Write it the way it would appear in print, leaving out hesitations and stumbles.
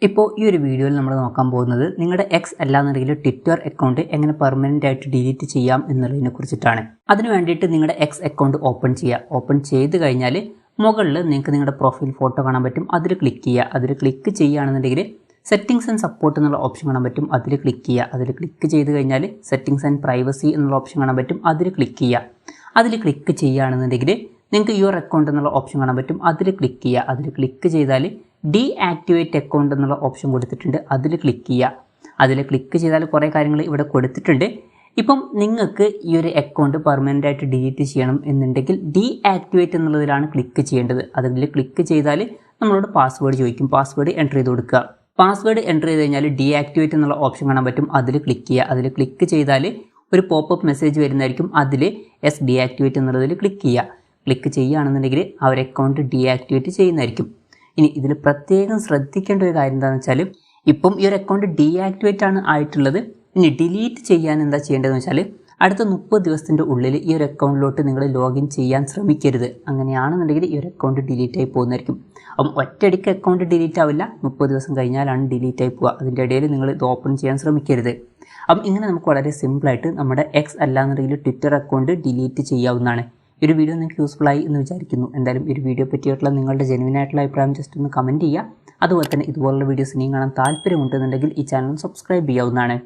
ഇപ്പോൾ ഈ ഒരു വീഡിയോയിൽ നമ്മൾ നോക്കാൻ പോകുന്നത് നിങ്ങളുടെ എക്സ് അല്ലാന്നുണ്ടെങ്കിൽ ട്വിറ്റർ അക്കൗണ്ട് എങ്ങനെ പെർമനൻ്റ് ആയിട്ട് ഡിലീറ്റ് ചെയ്യാം എന്നുള്ളതിനെ കുറിച്ചിട്ടാണ്. അതിന് വേണ്ടിയിട്ട് നിങ്ങളുടെ എക്സ് അക്കൗണ്ട് ഓപ്പൺ ചെയ്യുക. ഓപ്പൺ ചെയ്ത് കഴിഞ്ഞാൽ മുകളിൽ നിങ്ങൾക്ക് നിങ്ങളുടെ പ്രൊഫൈൽ ഫോട്ടോ കാണാൻ പറ്റും. അതിൽ ക്ലിക്ക് ചെയ്യുക. അതിൽ ക്ലിക്ക് ചെയ്യുകയാണെന്നുണ്ടെങ്കിൽ സെറ്റിംഗ്സ് ആൻഡ് സപ്പോർട്ട് എന്നുള്ള ഓപ്ഷൻ കാണാൻ പറ്റും. അതിൽ ക്ലിക്ക് ചെയ്യുക. അതിൽ ക്ലിക്ക് ചെയ്ത് കഴിഞ്ഞാൽ സെറ്റിംഗ്സ് ആൻഡ് പ്രൈവസി എന്നുള്ള ഓപ്ഷൻ കാണാൻ പറ്റും. അതിൽ ക്ലിക്ക് ചെയ്യുക. അതിൽ ക്ലിക്ക് ചെയ്യുകയാണെന്നുണ്ടെങ്കിൽ നിങ്ങൾക്ക് യുവർ അക്കൗണ്ട് എന്നുള്ള ഓപ്ഷൻ കാണാൻ പറ്റും. അതിൽ ക്ലിക്ക് ചെയ്യുക. അതിൽ ക്ലിക്ക് ചെയ്താൽ ഡീആക്ടിവേറ്റ് അക്കൗണ്ട് എന്നുള്ള ഓപ്ഷൻ കൊടുത്തിട്ടുണ്ട്. അതിൽ ക്ലിക്ക് ചെയ്യുക. അതിൽ ക്ലിക്ക് ചെയ്താൽ കുറേ കാര്യങ്ങൾ ഇവിടെ കൊടുത്തിട്ടുണ്ട്. ഇപ്പം നിങ്ങൾക്ക് ഈ ഒരു അക്കൗണ്ട് പെർമനൻ്റ് ആയിട്ട് ഡിലീറ്റ് ചെയ്യണം എന്നുണ്ടെങ്കിൽ ഡീആക്ടിവേറ്റ് എന്നുള്ളതിലാണ് ക്ലിക്ക് ചെയ്യേണ്ടത്. അതിൽ ക്ലിക്ക് ചെയ്താൽ നമ്മളോട് പാസ്വേഡ് ചോദിക്കും. പാസ്വേഡ് എൻ്റർ ചെയ്ത് കൊടുക്കുക. പാസ്വേഡ് എൻ്റർ ചെയ്ത് കഴിഞ്ഞാൽ ഡീആക്ടിവേറ്റ് എന്നുള്ള ഓപ്ഷൻ കാണാൻ പറ്റും. അതിൽ ക്ലിക്ക് ചെയ്യുക. അതിൽ ക്ലിക്ക് ചെയ്താൽ ഒരു പോപ്പപ്പ് മെസ്സേജ് വരുന്നതായിരിക്കും. അതിൽ എസ് ഡീആക്ടിവേറ്റ് എന്നുള്ളതിൽ ക്ലിക്ക് ചെയ്യുക. ക്ലിക്ക് ചെയ്യുകയാണെന്നുണ്ടെങ്കിൽ ആ ഒരു അക്കൗണ്ട് ഡീആക്ടിവേറ്റ് ചെയ്യുന്നതായിരിക്കും. ഇനി ഇതിൽ പ്രത്യേകം ശ്രദ്ധിക്കേണ്ട ഒരു കാര്യം എന്താണെന്ന് വെച്ചാൽ ഇപ്പം ഈ ഒരു അക്കൗണ്ട് ഡീആക്ടിവേറ്റ് ആണ് ആയിട്ടുള്ളത്. ഇനി ഡിലീറ്റ് ചെയ്യാൻ എന്താ ചെയ്യേണ്ടതെന്ന് വെച്ചാൽ അടുത്ത 30 ദിവസത്തിൻ്റെ ഉള്ളിൽ ഈ ഒരു അക്കൗണ്ടിലോട്ട് നിങ്ങൾ ലോഗിൻ ചെയ്യാൻ ശ്രമിക്കരുത്. അങ്ങനെയാണെന്നുണ്ടെങ്കിൽ ഈ ഒരു അക്കൗണ്ട് ഡിലീറ്റ് ആയി പോകുന്നതായിരിക്കും. അപ്പം ഒറ്റയടിക്ക് അക്കൗണ്ട് ഡിലീറ്റ് ആവില്ല. 30 ദിവസം കഴിഞ്ഞാലാണ് ഡിലീറ്റ് ആയി പോവുക. അതിൻ്റെ ഇടയിൽ നിങ്ങൾ ഇത് ഓപ്പൺ ചെയ്യാൻ ശ്രമിക്കരുത്. അപ്പം ഇങ്ങനെ നമുക്ക് വളരെ സിമ്പിളായിട്ട് നമ്മുടെ എക്സ് അല്ലാന്നുണ്ടെങ്കിൽ ട്വിറ്റർ അക്കൗണ്ട് ഡിലീറ്റ് ചെയ്യാവുന്നതാണ്. ഈ ഒരു വീഡിയോ നിങ്ങൾക്ക് യൂസ്ഫുൾ ആയി എന്ന് വിചാരിക്കുന്നു. എന്തായാലും ഈ ഒരു വീഡിയോ പറ്റിയിട്ടുള്ള നിങ്ങളുടെ ജെനുവിൻ ആയിട്ടുള്ള അഭിപ്രായം ജസ്റ്റ് ഒന്ന് കമൻറ്റ് ചെയ്യുക. അതുപോലെ തന്നെ ഇതുപോലുള്ള വീഡിയോസ് ഇനിയും കാണാൻ താല്പര്യമുണ്ടെന്നുണ്ടെങ്കിൽ ഈ ചാനൽ സബ്സ്ക്രൈബ് ചെയ്യാവുന്നതാണ്.